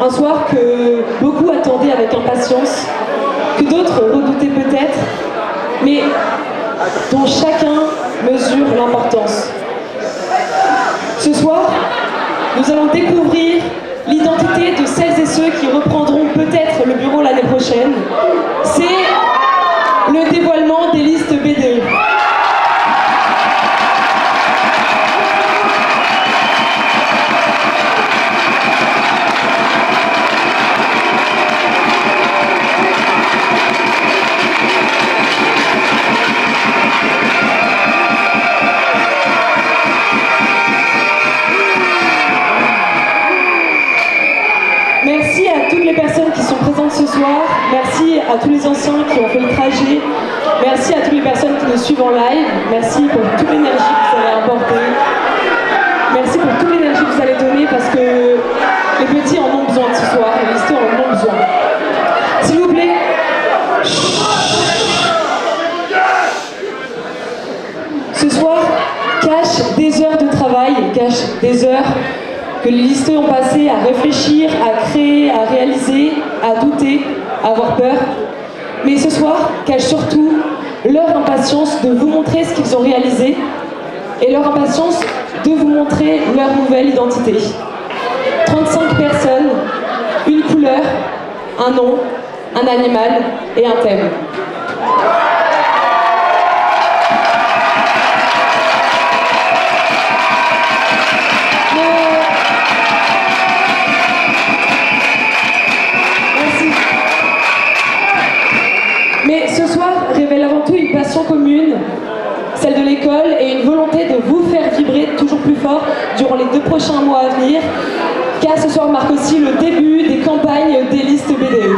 Un soir que beaucoup attendaient avec impatience, que d'autres redoutaient peut-être, mais dont chacun mesure l'importance. Ce soir, nous allons découvrir l'identité de celles et ceux qui reprendront peut-être le bureau l'année prochaine. C'est le dévoilement des listes BDE. Merci à toutes les personnes qui sont présentes ce soir. Merci à tous les anciens qui ont fait le trajet. Merci à toutes les personnes qui nous suivent en live. Merci pour toute l'énergie que vous allez apporter. Merci pour toute l'énergie que vous allez donner parce que les petits en ont besoin ce soir. Les listés en ont besoin. S'il vous plaît. Ce soir cache des heures de travail, cache des heures que les listeux ont passé à réfléchir, à créer, à réaliser, à douter, à avoir peur. Mais ce soir, cache surtout leur impatience de vous montrer ce qu'ils ont réalisé et leur impatience de vous montrer leur nouvelle identité. 35 personnes, une couleur, un nom, un animal et un thème. Mais ce soir révèle avant tout une passion commune, celle de l'école, et une volonté de vous faire vibrer toujours plus fort durant les 2 prochains mois à venir, car ce soir marque aussi le début des campagnes des listes BDE.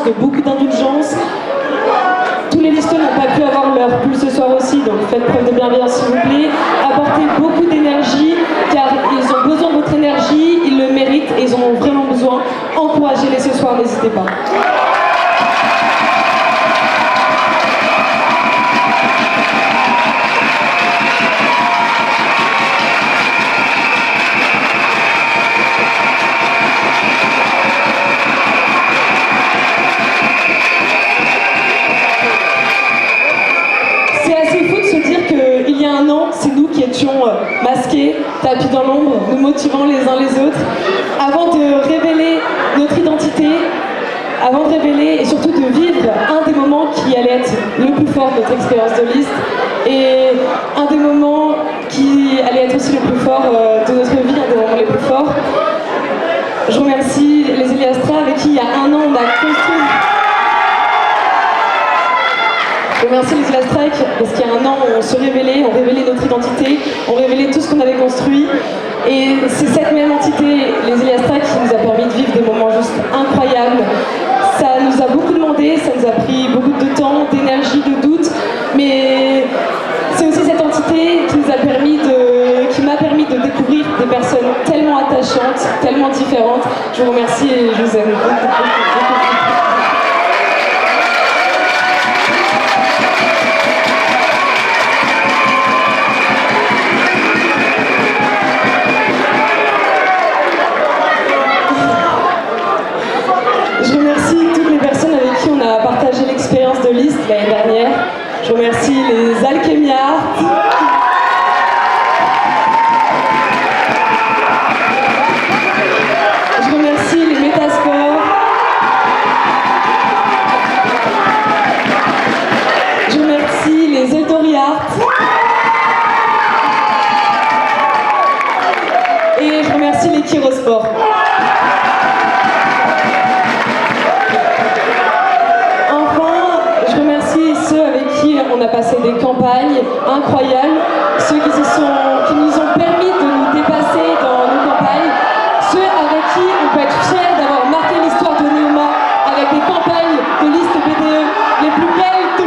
De beaucoup d'indulgence. Tous les listeux n'ont pas pu avoir leur pull ce soir aussi, donc faites preuve de bienveillance s'il vous plaît. Apportez beaucoup d'énergie, car ils ont besoin de votre énergie, ils le méritent et ils en ont vraiment besoin. Encouragez-les ce soir, n'hésitez pas. Masqués, tapis dans l'ombre, nous motivant les uns les autres, avant de révéler notre identité, avant de révéler et surtout de vivre un des moments qui allait être le plus fort de notre expérience de liste et un des moments qui allait être aussi le plus fort de notre vie, un des moments les plus forts. Je remercie les Eliastra avec qui il y a un an on a construit. Je remercie les Ilastrek parce qu'il y a un an, on se révélait, on révélait notre identité, on révélait tout ce qu'on avait construit. Et c'est cette même entité, les Ilastrek, qui nous a permis de vivre des moments juste incroyables. Ça nous a beaucoup demandé, ça nous a pris beaucoup de temps, d'énergie, de doute. Mais c'est aussi cette entité qui m'a permis de découvrir des personnes tellement attachantes, tellement différentes. Je vous remercie et je vous aime beaucoup. Je remercie toutes les personnes avec qui on a partagé l'expérience de liste l'année dernière. Je remercie les Alchemiards. Je remercie les Métasports. Je remercie les Eldoriart. Et je remercie les Kirosport. On a passé des campagnes incroyables, ceux qui nous ont permis de nous dépasser dans nos campagnes, ceux avec qui on peut être fiers d'avoir marqué l'histoire de Neoma avec des campagnes de liste BDE les plus belles de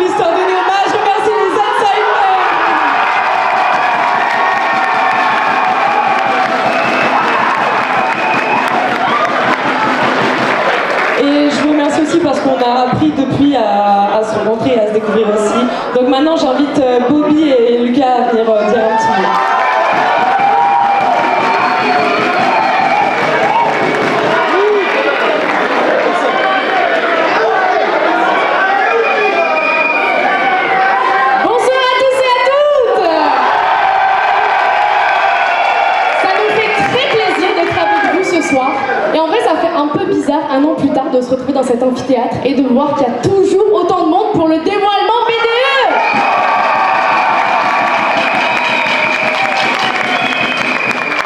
venir dire un petit mot. Et en vrai, ça fait un peu bizarre, un an plus tard, de se retrouver dans cet amphithéâtre et de voir qu'il y a toujours autant de monde pour le dévoilement BDE.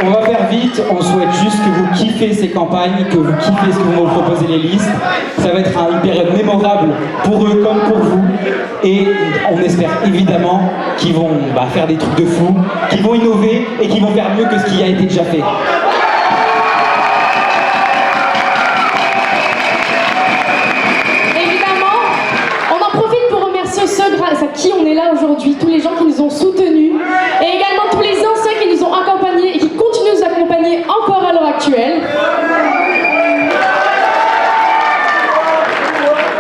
On va faire vite, on souhaite juste que vous kiffez ces campagnes, que vous kiffez ce que vont vous proposer les listes. Ça va être une période mémorable pour eux comme pour vous. Et on espère évidemment qu'ils vont faire des trucs de fou, qu'ils vont innover et qu'ils vont faire mieux que ce qui a été déjà fait. Grâce à qui on est là aujourd'hui, tous les gens qui nous ont soutenus et également tous les anciens qui nous ont accompagnés et qui continuent de nous accompagner encore à l'heure actuelle.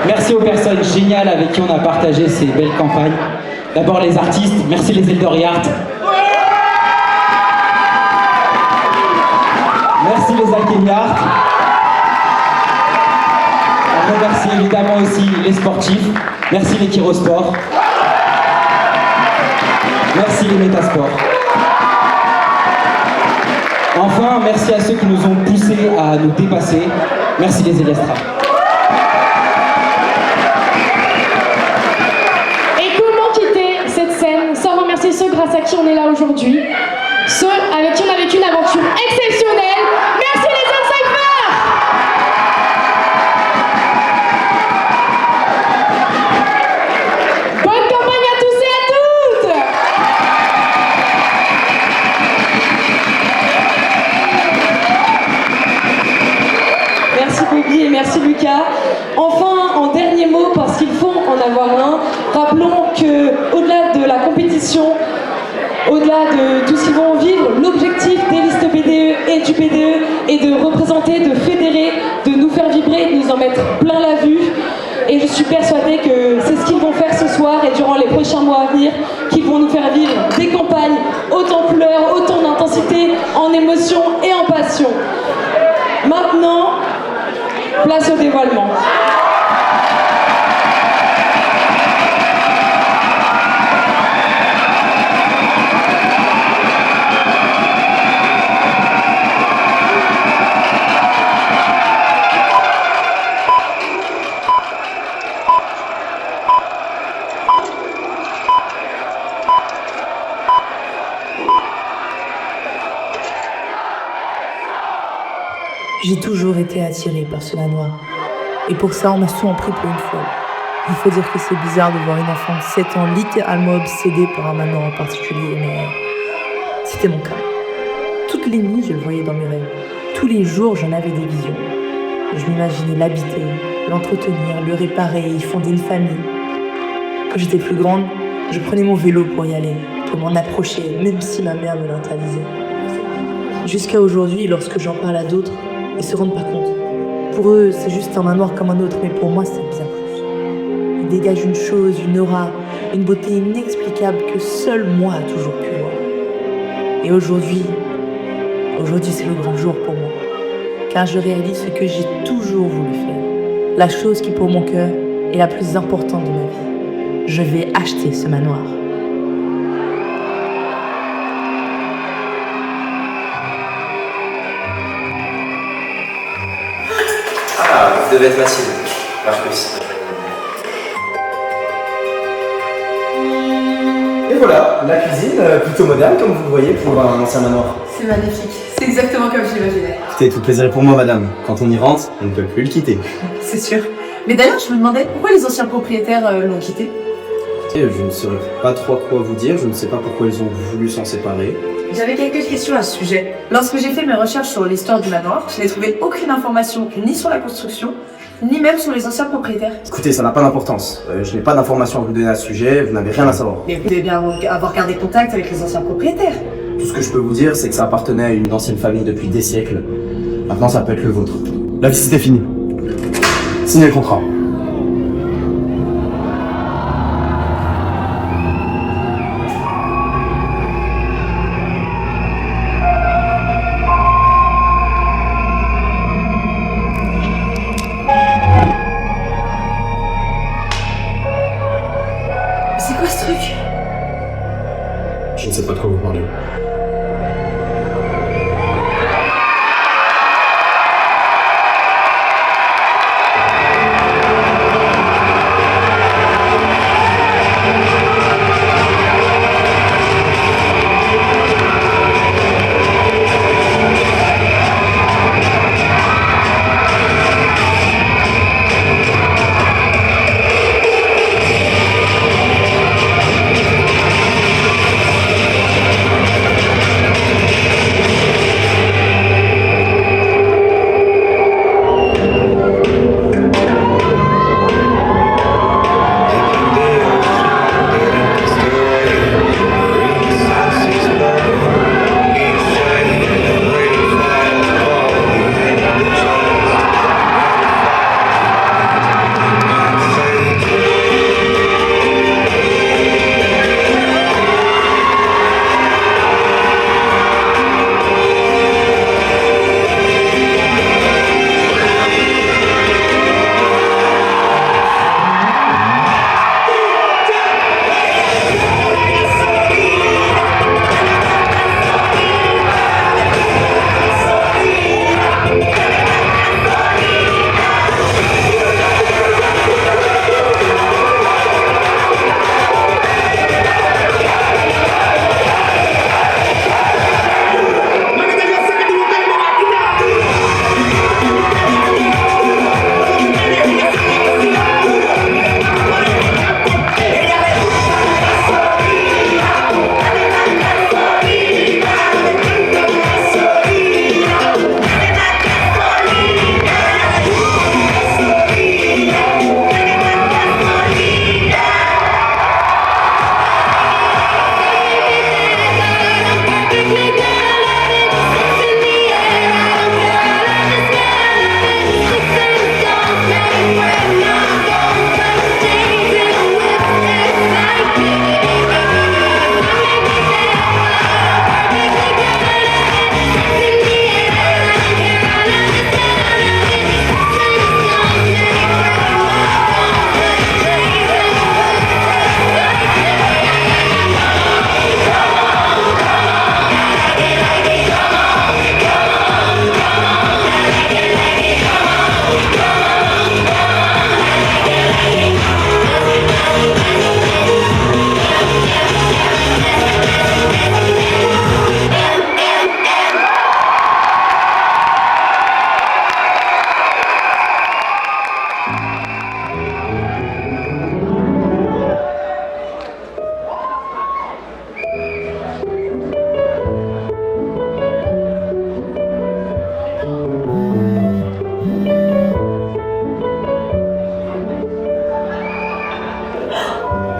Merci aux personnes géniales avec qui on a partagé ces belles campagnes. D'abord les artistes, merci les Eldoriart. Merci les Alchemiart. On remercie évidemment aussi les sportifs. Merci les Kirosport. Merci les Métasports. Enfin, merci à ceux qui nous ont poussés à nous dépasser. Merci les Eliastra. Et comment quitter cette scène sans remercier ceux grâce à qui on est là aujourd'hui, ceux avec qui on a vécu une aventure exceptionnelle. Merci les Insiders. Bonne campagne à tous et à toutes. Merci Bobby et merci Lucas. Enfin, en dernier mot, parce qu'il faut en avoir un, rappelons que au-delà de la compétition, au-delà de tout ce qu'ils vont vivre, l'objectif des listes BDE et du BDE est de représenter, de fédérer, de nous faire vibrer, de nous en mettre plein la vue. Et je suis persuadée que c'est ce qu'ils vont faire ce soir et durant les prochains mois à venir, qu'ils vont nous faire vivre des campagnes autant en couleurs, autant d'intensité, en émotion et en passion. Maintenant, place au dévoilement. J'ai toujours été attirée par ce manoir. Et pour ça, on m'a souvent pris pour une folle. Il faut dire que c'est bizarre de voir une enfant de 7 ans littéralement obsédée par un manoir en particulier, mais c'était mon cas. Toutes les nuits, je le voyais dans mes rêves. Tous les jours, j'en avais des visions. Je m'imaginais l'habiter, l'entretenir, le réparer, y fonder une famille. Quand j'étais plus grande, je prenais mon vélo pour y aller, pour m'en approcher, même si ma mère me l'interdisait. Jusqu'à aujourd'hui, lorsque j'en parle à d'autres, ils se rendent pas compte. Pour eux, c'est juste un manoir comme un autre, mais pour moi, c'est bien plus. Il dégage une chose, une aura, une beauté inexplicable que seul moi a toujours pu voir. Et aujourd'hui, c'est le grand jour pour moi. Car je réalise ce que j'ai toujours voulu faire. La chose qui, pour mon cœur, est la plus importante de ma vie. Je vais acheter ce manoir. Ah, vous devez être facile. Marcus. Et voilà, la cuisine, plutôt moderne comme vous le voyez pour un ancien manoir. C'est magnifique, c'est exactement comme je l'imaginais. C'était tout plaisir pour moi madame. Quand on y rentre, on ne peut plus le quitter. C'est sûr. Mais d'ailleurs, je me demandais pourquoi les anciens propriétaires l'ont quitté. Écoutez, je ne saurais pas trop quoi vous dire, je ne sais pas pourquoi ils ont voulu s'en séparer. J'avais quelques questions à ce sujet. Lorsque j'ai fait mes recherches sur l'histoire du manoir, je n'ai trouvé aucune information ni sur la construction, ni même sur les anciens propriétaires. Écoutez, ça n'a pas d'importance. Je n'ai pas d'informations à vous donner à ce sujet, vous n'avez rien à savoir. Mais vous devez bien avoir gardé contact avec les anciens propriétaires. Tout ce que je peux vous dire, c'est que ça appartenait à une ancienne famille depuis des siècles. Maintenant, ça peut être le vôtre. La visite est finie. Signez le contrat. Je ne sais pas de quoi vous parlez.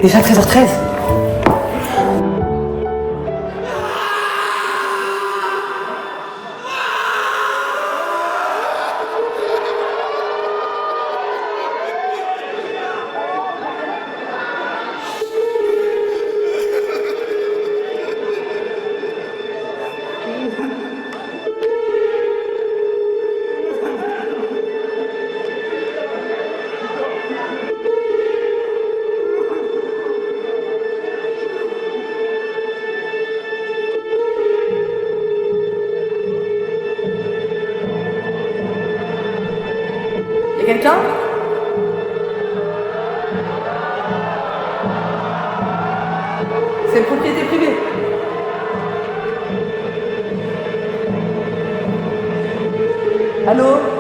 Déjà 13h13. Quelqu'un? C'est une propriété privée. Allô?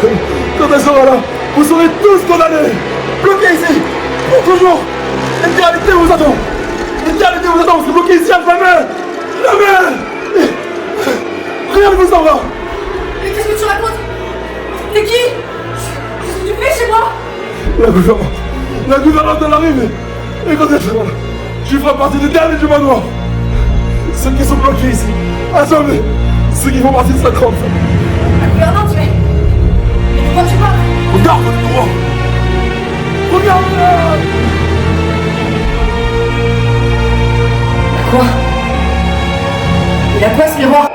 Quand elle sera là, vous serez tous condamnés. Bloqués ici, pour toujours. L'éternité vous attend. L'éternité vous attend, vous serez bloqués ici à jamais. Jamais. Rien ne vous en va. Mais qu'est-ce que tu racontes? T'es qui? Qu'est-ce que tu fais chez moi? La gouvernante elle arrive. Et quand elle sera là, je ferai partie des derniers du manoir. Ceux qui sont bloqués ici, à jamais. Ceux qui font partie de cette trempe. La gouvernante, mais pourquoi tu parles? Regarde votre droit. Regarde-le. Quoi? Il a quoi ce miroir?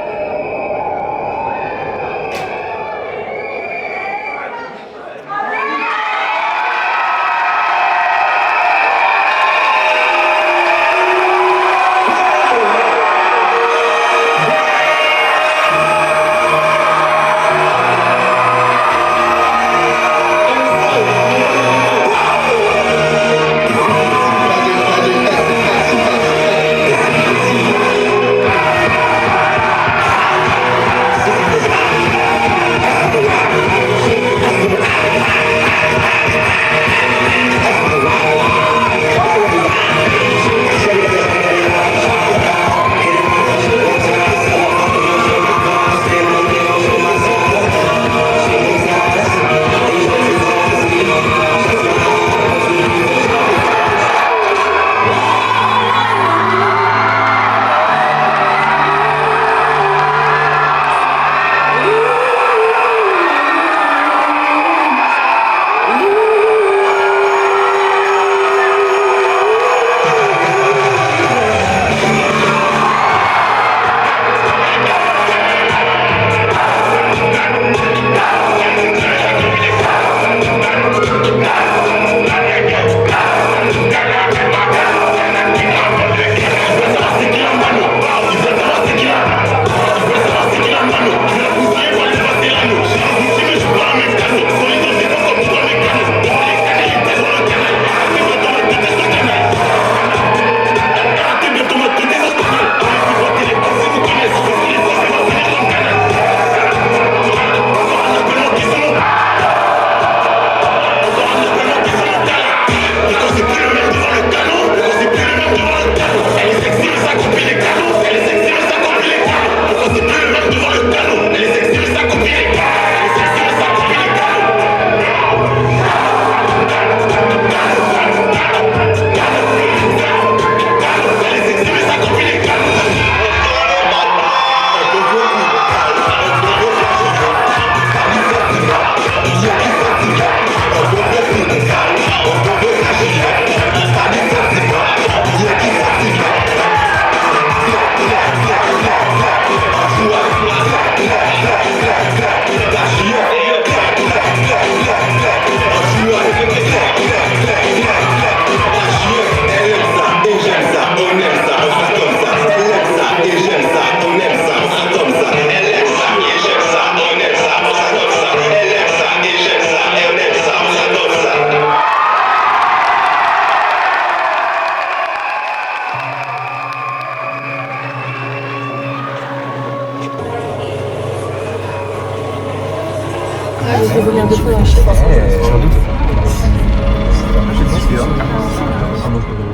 Je vais venir deux fois.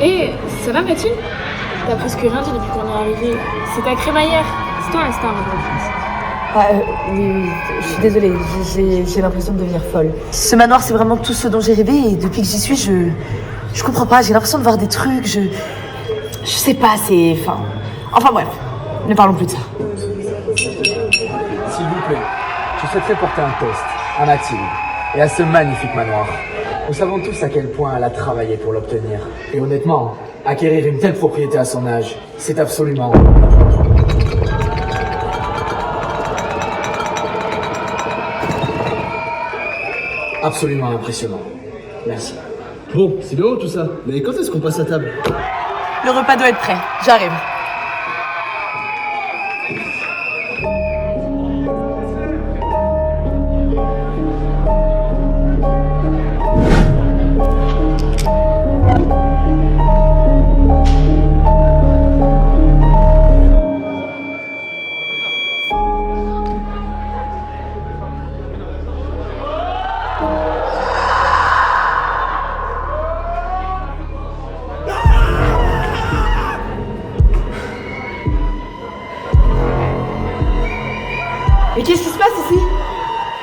Et ça va Mathilde? T'as presque rien dit depuis qu'on est arrivé. C'est ta crémaillère. C'est toi la star aujourd'hui. Oui, je suis désolée, j'ai l'impression de devenir folle. Ce manoir, c'est vraiment tout ce dont j'ai rêvé et depuis que j'y suis, je comprends pas, j'ai l'impression de voir des trucs, je sais pas, c'est... Enfin bref, ne parlons plus de ça. S'il vous plaît, je souhaiterais porter un toast à Mathilde et à ce magnifique manoir. Nous savons tous à quel point elle a travaillé pour l'obtenir. Et honnêtement, acquérir une telle propriété à son âge, c'est absolument... absolument impressionnant. Merci. Bon, c'est bien tout ça. Mais quand est-ce qu'on passe à table? Le repas doit être prêt, j'arrive.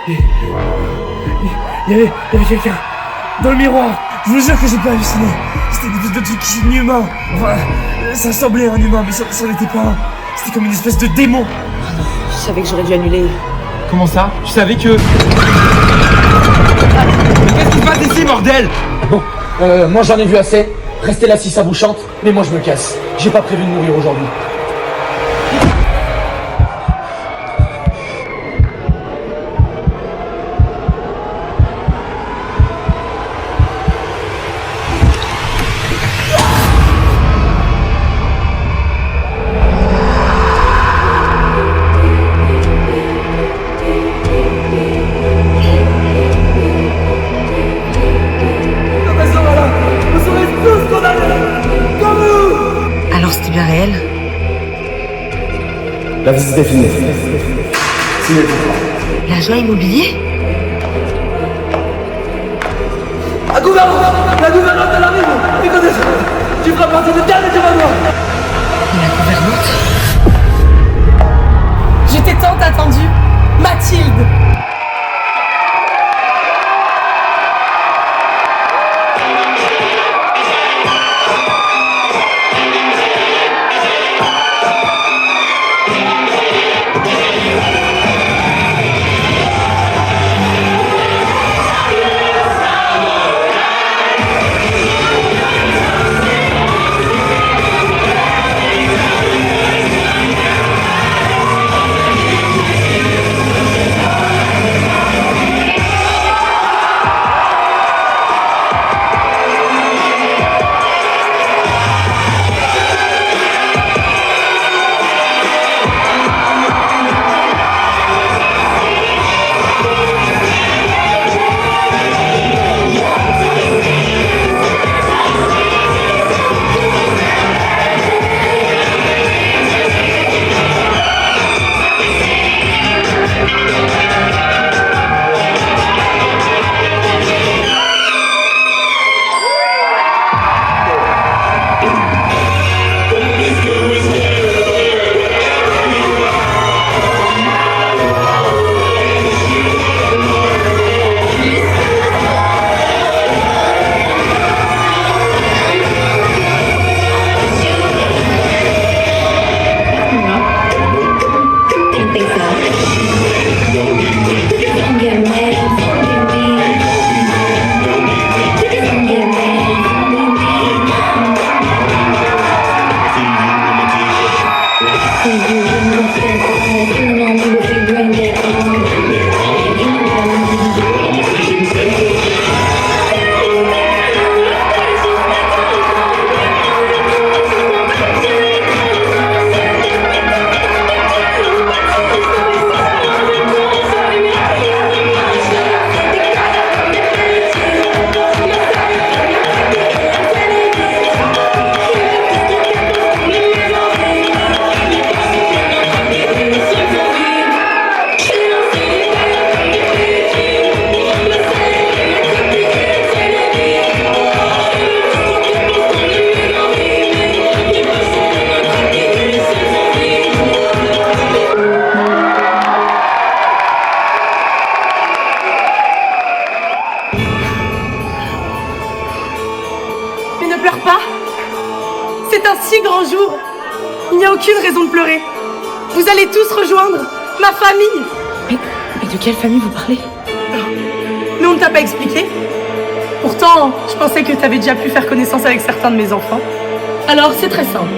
Il y avait quelqu'un dans le miroir. Je vous jure que j'ai pas halluciné. C'était une espèce de truc inhumain. Enfin, ça semblait un humain, mais ça n'était pas un. C'était comme une espèce de démon. Oh non, je savais que j'aurais dû annuler. Comment ça? Tu savais que... Mais qu'est-ce qui se passe ici, bordel? Bon, moi j'en ai vu assez. Restez là si ça vous chante, mais moi je me casse. J'ai pas prévu de mourir aujourd'hui. Alors c'était bien réel? La visite est finie. Signez le contrat. L'agent immobilier? La gouvernante elle arrive. Écoutez, tu feras partie de dernier du manoir. La gouvernante? J'étais tant attendue. Mathilde. C'est un si grand jour. Il n'y a aucune raison de pleurer. Vous allez tous rejoindre ma famille. Mais de quelle famille vous parlez? Mais on ne t'a pas expliqué. Pourtant, je pensais que tu avais déjà pu faire connaissance avec certains de mes enfants. Alors, c'est très simple.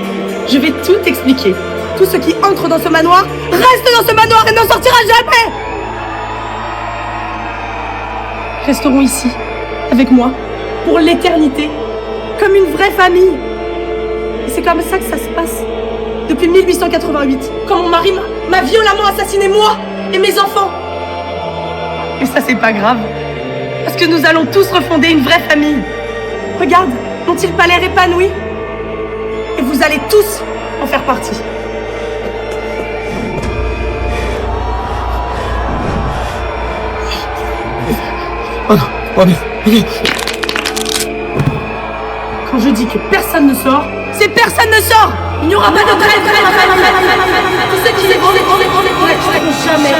Je vais tout expliquer. Tout ce qui entre dans ce manoir reste dans ce manoir et n'en sortira jamais. Resteront ici, avec moi, pour l'éternité, comme une vraie famille. Et c'est comme ça que ça se passe. Depuis 1888, quand mon mari m'a violemment assassiné, moi et mes enfants. Et ça, c'est pas grave. Parce que nous allons tous refonder une vraie famille. Regarde, n'ont-ils pas l'air épanouis? Et vous allez tous en faire partie. Oh non, oh non. Quand je dis que personne ne sort, c'est personne ne sort. Il n'y aura pas de trêve. Tous ceux qui ne quitteront jamais.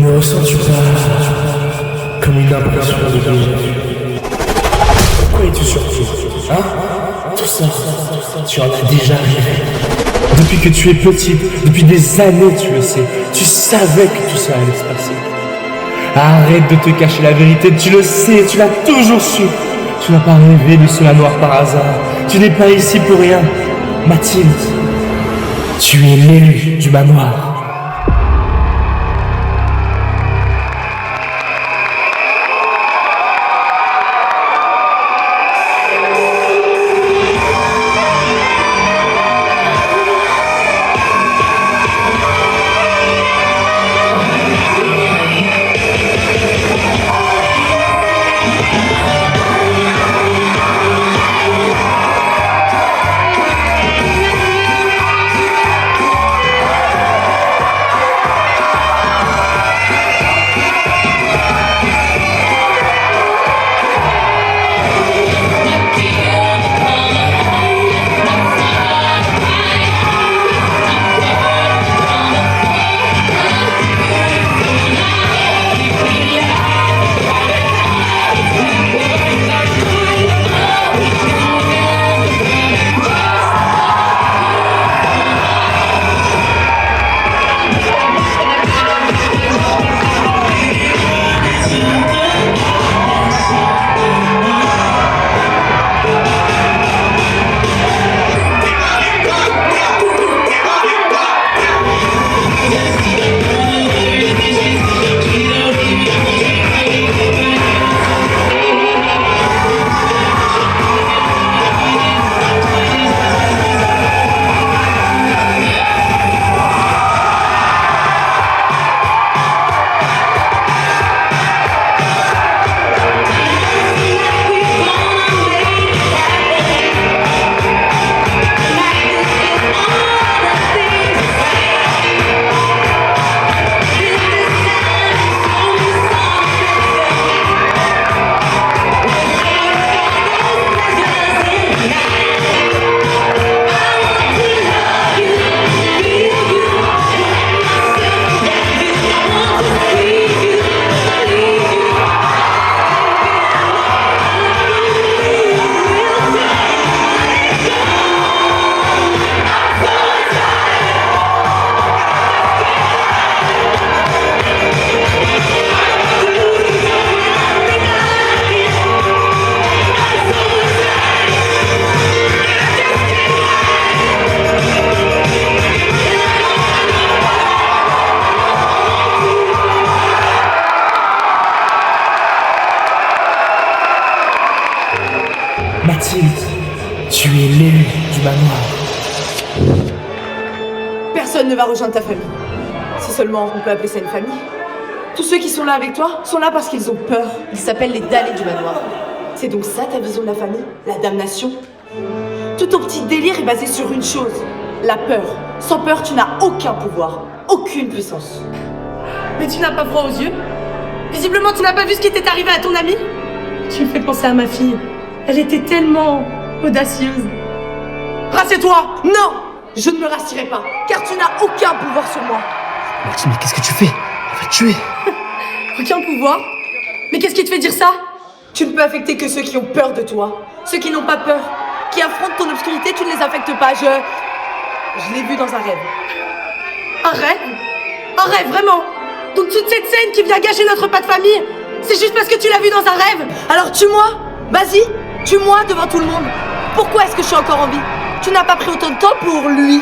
Ne ressens-tu pas comme une impression de déjà? Pourquoi es-tu surpris? Hein? Tout ça, tu en as déjà rêvé. Depuis que tu es petite, depuis des années tu le sais. Tu savais que tout ça allait se passer. Arrête de te cacher la vérité, tu le sais, tu l'as toujours su. Tu n'as pas rêvé de ce manoir par hasard. Tu n'es pas ici pour rien. Mathilde, tu es l'élu du manoir. Mathilde, tu es l'élu du manoir. Personne ne va rejoindre ta famille. Si seulement on peut appeler ça une famille. Tous ceux qui sont là avec toi sont là parce qu'ils ont peur. Ils s'appellent les damnés du manoir. C'est donc ça ta vision de la famille? La damnation? Tout ton petit délire est basé sur une chose, la peur. Sans peur, tu n'as aucun pouvoir, aucune puissance. Mais tu n'as pas froid aux yeux? Visiblement, tu n'as pas vu ce qui t'est arrivé à ton amie? Tu me fais penser à ma fille. Elle était tellement audacieuse. Rassieds-toi! Non! Je ne me rassierai pas, car tu n'as aucun pouvoir sur moi. Martine, mais qu'est-ce que tu fais? Elle va te tuer. Aucun pouvoir? Mais qu'est-ce qui te fait dire ça? Tu ne peux affecter que ceux qui ont peur de toi. Ceux qui n'ont pas peur, qui affrontent ton obscurité, tu ne les affectes pas. Je l'ai vu dans un rêve. Un rêve? Un rêve, vraiment? Donc toute cette scène qui vient gâcher notre pas de famille, c'est juste parce que tu l'as vu dans un rêve? Alors tue-moi! Vas-y, tue-moi devant tout le monde. Pourquoi est-ce que je suis encore en vie? Tu n'as pas pris autant de temps pour lui.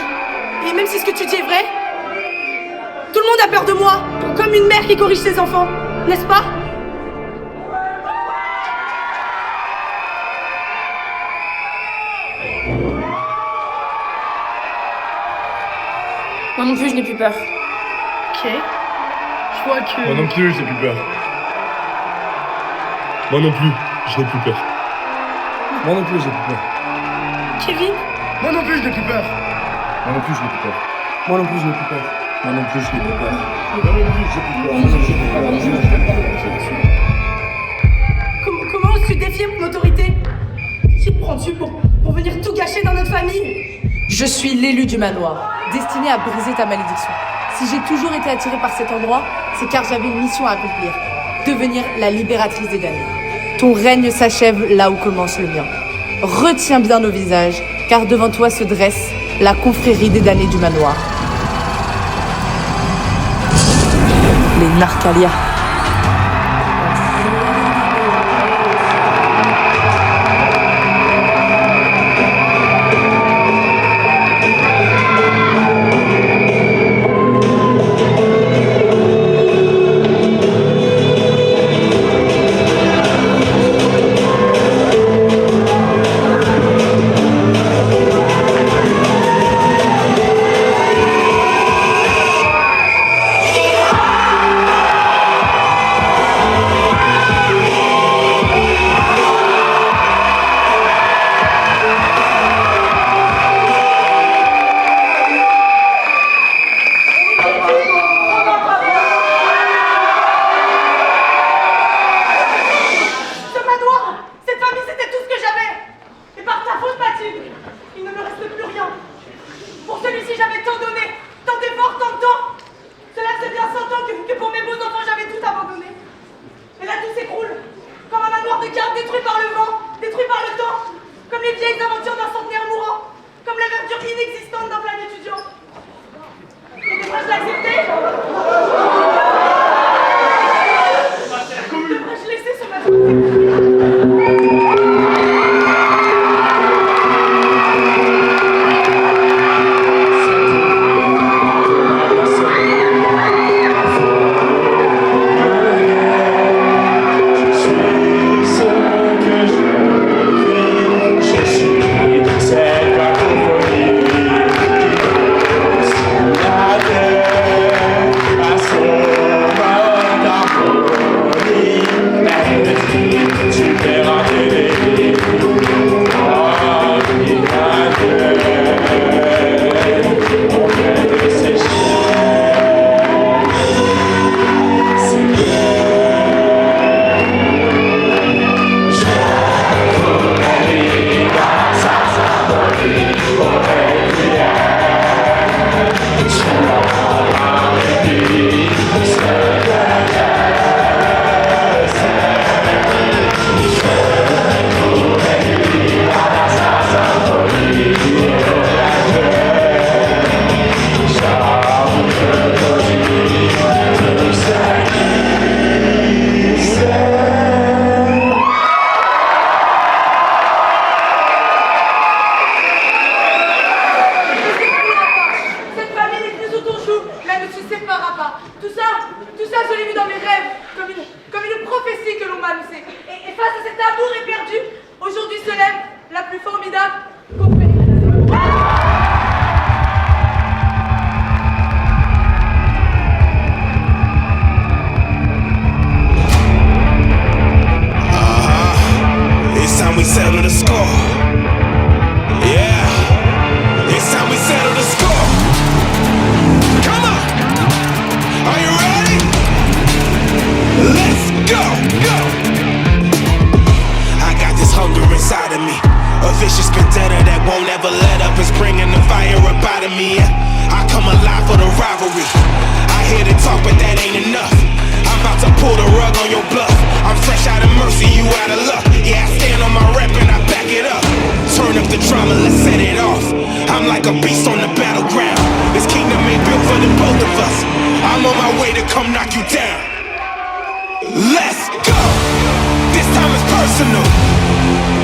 Et même si ce que tu dis est vrai, tout le monde a peur de moi, comme une mère qui corrige ses enfants, n'est-ce pas? Moi non plus, je n'ai plus peur. Ok. Je vois que... Moi non plus, j'ai plus peur. Moi non plus, je n'ai plus peur. Moi non plus, j'ai plus peur. Kevin? Moi non plus, je n'ai plus peur. Moi non plus, je n'ai plus peur. Moi non plus, je n'ai plus peur. Moi non plus, je n'ai plus peur. Moi non plus, j'ai plus peur. Moi non plus, j'ai plus peur. Comment oses-tu défier mon autorité? Qui te prends-tu pour venir tout gâcher dans notre famille? Je suis l'élu du manoir, destiné à briser ta malédiction. Si Si j'ai toujours été attirée par cet endroit, c'est car j'avais une mission à accomplir. Devenir la libératrice des damnés. Ton règne s'achève là où commence le mien. Retiens bien nos visages, car devant toi se dresse la confrérie des damnés du manoir. Les Narcalia.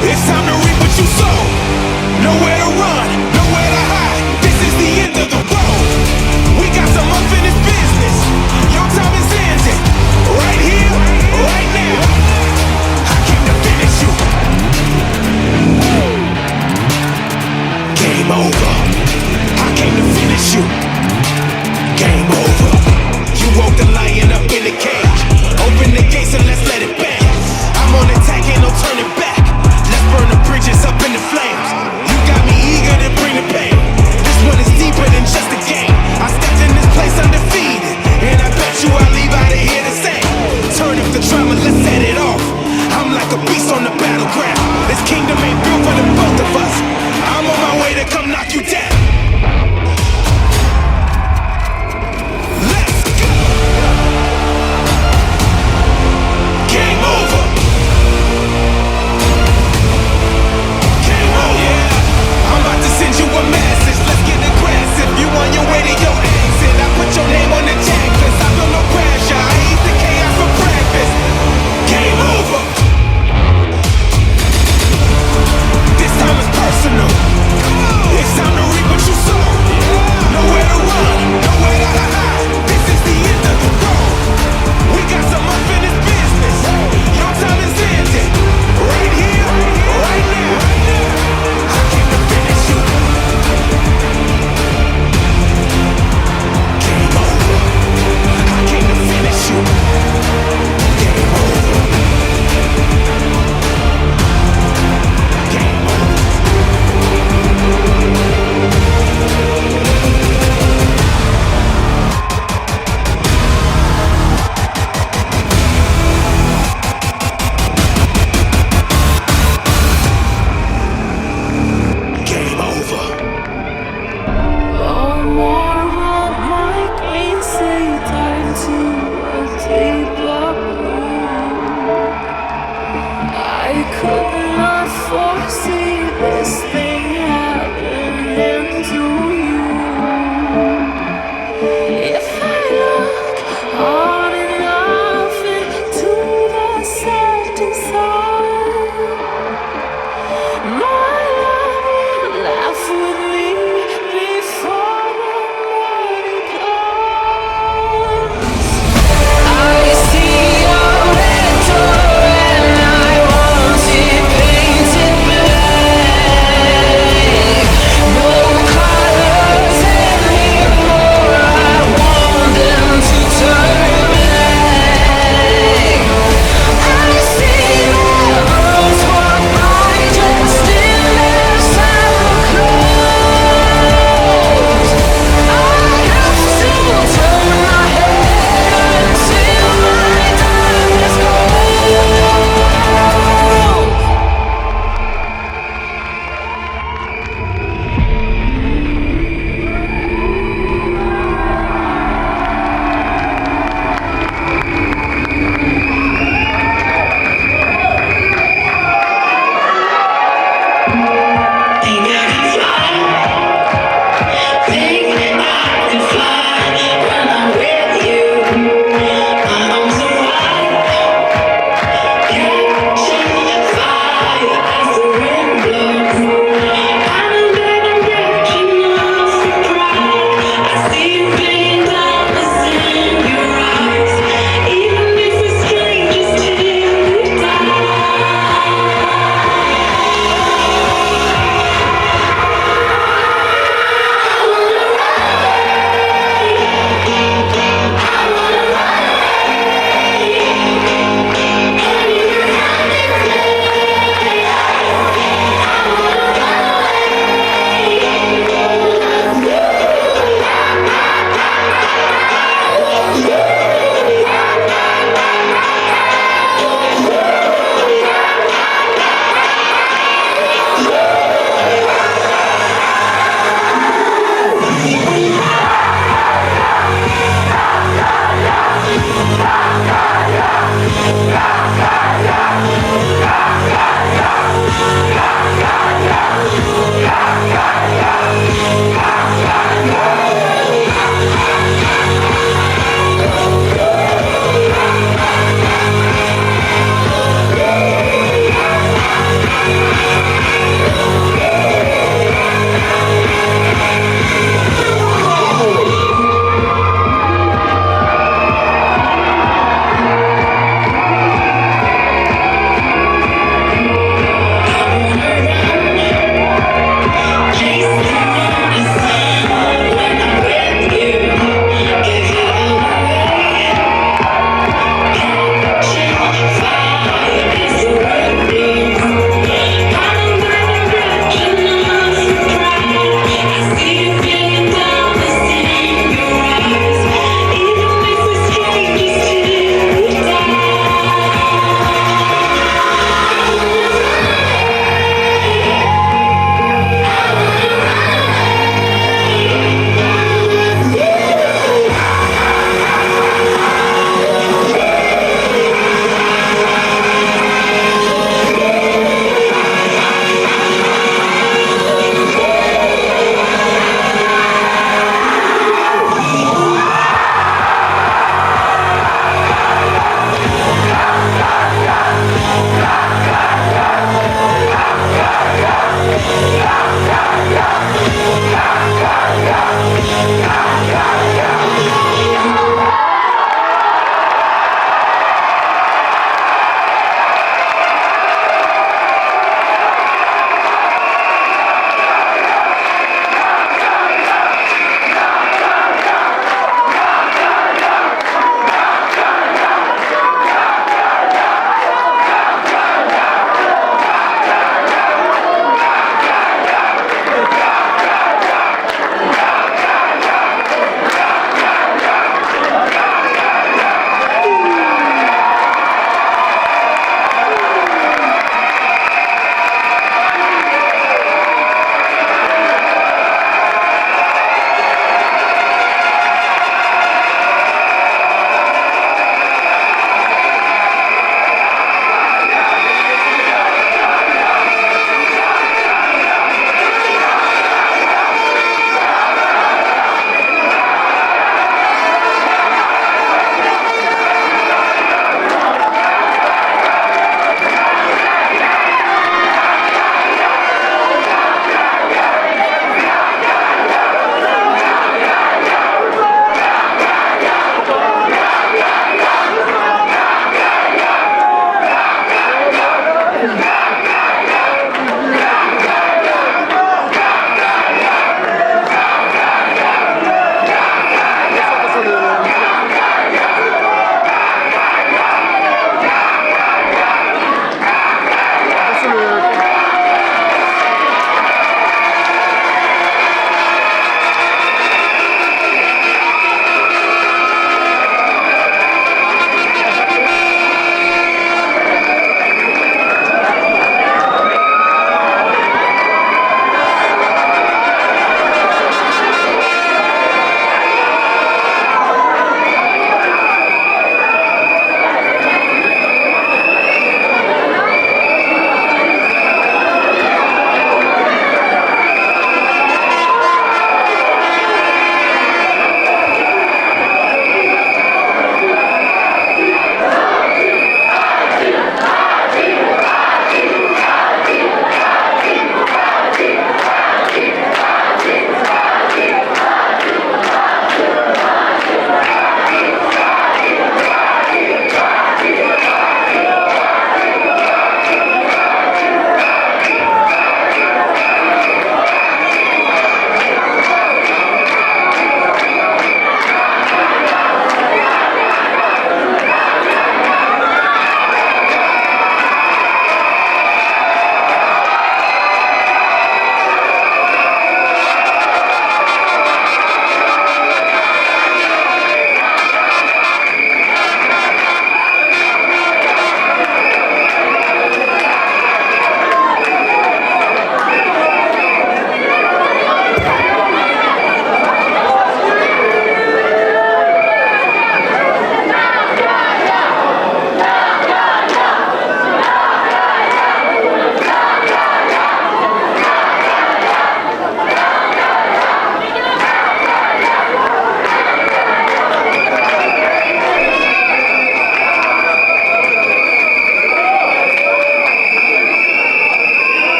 It's time to reap what you sow.